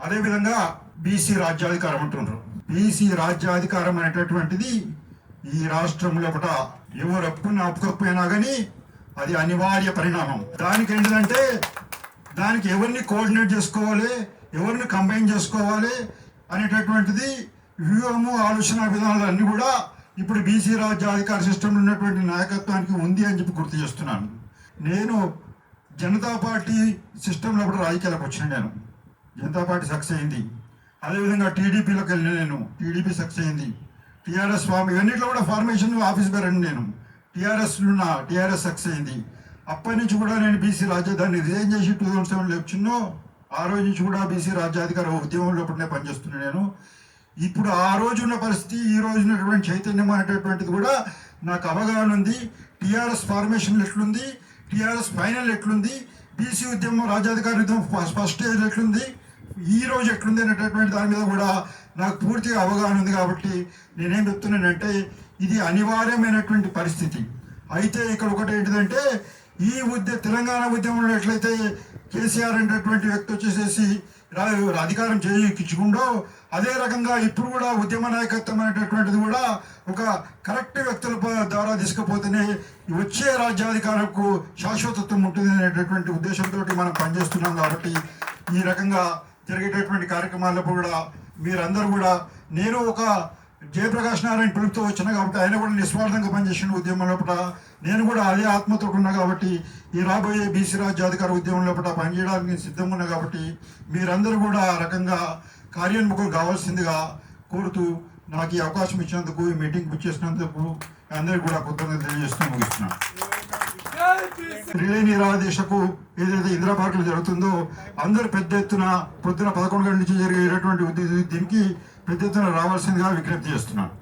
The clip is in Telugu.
అదేవిధంగా బీసీ రాజ్యాధికారం అంటున్నారు. బీసీ రాజ్యాధికారం అనేటటువంటిది ఈ రాష్ట్రంలో ఒకట ఎవరు ఒప్పుకోకపోయినా కానీ అది అనివార్య పరిణామం. దానికి ఏంటంటే దానికి ఎవరిని కోఆర్డినేట్ చేసుకోవాలి, ఎవరిని కంబైన్ చేసుకోవాలి అనేటటువంటిది వ్యూహము, ఆలోచన విధానాలు అన్నీ కూడా ఇప్పుడు బీసీ రాజ్యాధికార సిస్టంలో ఉన్నటువంటి నాయకత్వానికి ఉంది అని చెప్పి గుర్తు చేస్తున్నాను. నేను జనతా పార్టీ సిస్టంలో కూడా రాజకీయాలకు వచ్చిన నేను జనతా పార్టీ సక్సెస్ అయింది. అదేవిధంగా టీడీపీలోకి వెళ్ళిన నేను టీడీపీ సక్సెస్ అయింది. టీఆర్ఎస్ స్వామి ఇవన్నిట్లో కూడా ఫార్మేషన్ ఆఫీస్ బేరండి నేను టీఆర్ఎస్ సక్సెస్ అయింది. అప్పటి నుంచి కూడా నేను బీసీ రాజ్యాధికారాన్ని రిజైన్ చేసి 2007 వచ్చినో ఆ రోజు నుంచి కూడా బీసీ రాజ్యాధికార ఉద్యమంలో పట్టినే పనిచేస్తున్నాను నేను. ఇప్పుడు ఆ రోజు ఉన్న పరిస్థితి, ఈ రోజు ఉన్నటువంటి చైతన్యం అనేటటువంటిది కూడా నాకు అవగాహన ఉంది. టీఆర్ఎస్ ఫార్మేషన్ ఎట్లుంది, టీఆర్ఎస్ ఫైనల్ ఎట్లుంది, బీసీ ఉద్యమం రాజ్యాధికార ఉద్యమం ఫస్ట్ స్టేజ్ ఎట్లుంది, ఈ రోజు ఎట్లుంది అనేటటువంటి దాని మీద కూడా నాకు పూర్తిగా అవగాహన ఉంది. కాబట్టి నేనేం చెప్తున్నానంటే ఇది అనివార్యమైనటువంటి పరిస్థితి. అయితే ఇక్కడ ఒకటి ఏంటిదంటే ఈ తెలంగాణ ఉద్యమంలో ఎట్లయితే కేసీఆర్ అనేటటువంటి వ్యక్తి వచ్చేసేసి అధికారం చేయించుకుండో అదే రకంగా ఇప్పుడు కూడా ఉద్యమ నాయకత్వం అనేటటువంటిది కూడా ఒక కరెక్ట్ వ్యక్తుల ద్వారా తీసుకుపోతేనే వచ్చే రాజ్యాధికారంకు శాశ్వతత్వం ఉంటుంది అనేటటువంటి ఉద్దేశంతో మనం పనిచేస్తున్నాం. కాబట్టి ఈ రకంగా జరిగేటటువంటి కార్యక్రమాల్లో కూడా మీరందరూ కూడా, నేను ఒక జయప్రకాష్ నారాయణ పిలుపుతో వచ్చినా కాబట్టి ఆయన కూడా నిస్వార్థంగా పనిచేసిన ఉద్యమం లోపల నేను కూడా అదే ఆత్మతో ఉన్నా కాబట్టి ఈ రాబోయే బీసీ రాజ్యాధికార ఉద్యమం లోపల పనిచేయడానికి సిద్ధంగా ఉన్నా కాబట్టి మీరందరూ కూడా ఆ రకంగా కార్యోన్ముఖులు కావాల్సిందిగా కోరుతూ నాకు ఈ అవకాశం ఇచ్చినందుకు, ఈ మీటింగ్ బుక్ చేసినందుకు అందరికీ కూడా కృతజ్ఞతలు తెలియజేస్తూ ముగిస్తున్నాను. రిలే నిరాదేశకు ఏదైతే ఇందిరా పార్కులు జరుగుతుందో అందరూ పెద్ద ఎత్తున పొద్దున 11 గంటల నుంచి జరిగేటటువంటి దీనికి పెద్ద ఎత్తున రావాల్సిందిగా విజ్ఞప్తి చేస్తున్నాను.